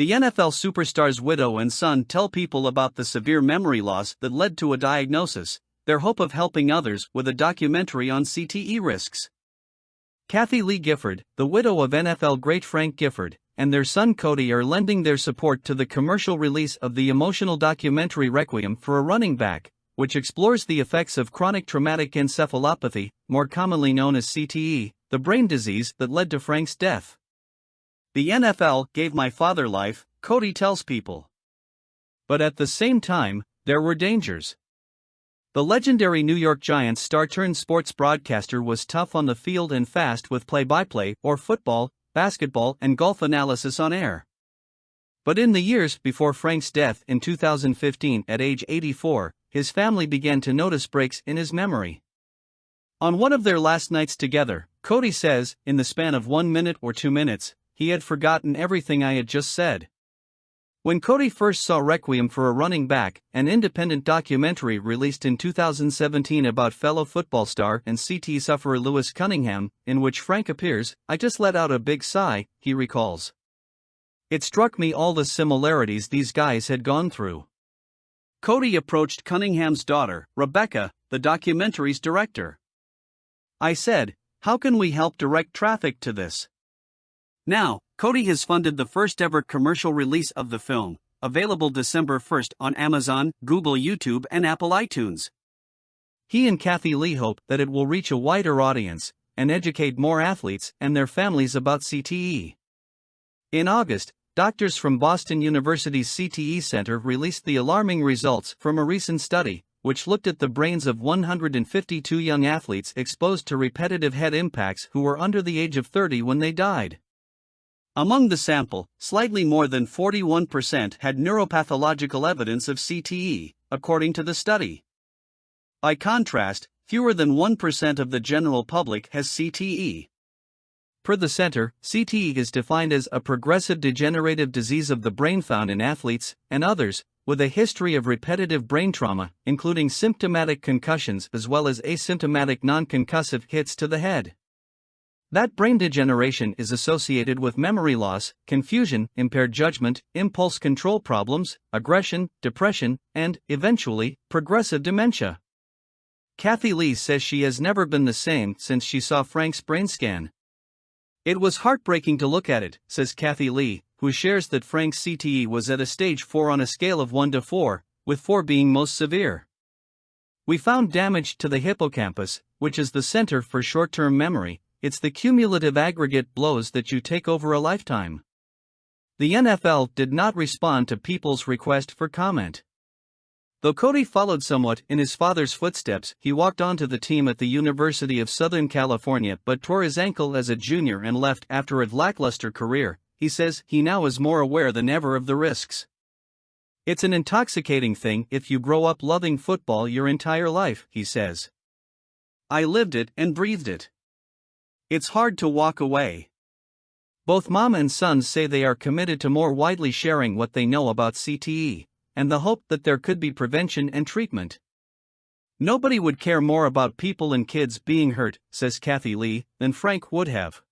The NFL superstar's widow and son tell people about the severe memory loss that led to a diagnosis, their hope of helping others with a documentary on CTE risks. Kathie Lee Gifford, the widow of NFL great Frank Gifford, and their son Cody are lending their support to the commercial release of the emotional documentary Requiem for a Running Back, which explores the effects of chronic traumatic encephalopathy, more commonly known as CTE, the brain disease that led to Frank's death. The NFL gave my father life, Cody tells people. But at the same time, there were dangers. The legendary New York Giants star-turned-sports broadcaster was tough on the field and fast with play-by-play or football, basketball and golf analysis on air. But in the years before Frank's death in 2015 at age 84, his family began to notice breaks in his memory. On one of their last nights together, Cody says, in the span of 1 minute or 2 minutes, he had forgotten everything I had just said. When Cody first saw Requiem for a Running Back, an independent documentary released in 2017 about fellow football star and CTE sufferer Lewis Cunningham, in which Frank appears, I just let out a big sigh, he recalls. It struck me all the similarities these guys had gone through. Cody approached Cunningham's daughter, Rebecca, the documentary's director. I said, how can we help direct traffic to this? Now, Cody has funded the first-ever commercial release of the film, available December 1st on Amazon, Google YouTube and Apple iTunes. He and Kathie Lee hope that it will reach a wider audience and educate more athletes and their families about CTE. In August, doctors from Boston University's CTE Center released the alarming results from a recent study, which looked at the brains of 152 young athletes exposed to repetitive head impacts who were under the age of 30 when they died. Among the sample, slightly more than 41% had neuropathological evidence of CTE, according to the study. By contrast, fewer than 1% of the general public has CTE. Per the center, CTE is defined as a progressive degenerative disease of the brain found in athletes and others with a history of repetitive brain trauma, including symptomatic concussions as well as asymptomatic non-concussive hits to the head. That brain degeneration is associated with memory loss, confusion, impaired judgment, impulse control problems, aggression, depression, and, eventually, progressive dementia. Kathie Lee says she has never been the same since she saw Frank's brain scan. It was heartbreaking to look at it, says Kathie Lee, who shares that Frank's CTE was at a stage 4 on a scale of 1 to 4, with 4 being most severe. We found damage to the hippocampus, which is the center for short-term memory. It's the cumulative aggregate blows that you take over a lifetime. The NFL did not respond to people's request for comment. Though Cody followed somewhat in his father's footsteps, he walked onto the team at the University of Southern California but tore his ankle as a junior and left after a lackluster career. He says he now is more aware than ever of the risks. It's an intoxicating thing if you grow up loving football your entire life, he says. I lived it and breathed it. It's hard to walk away. Both mom and son say they are committed to more widely sharing what they know about CTE, and the hope that there could be prevention and treatment. Nobody would care more about people and kids being hurt, says Kathie Lee, than Frank would have.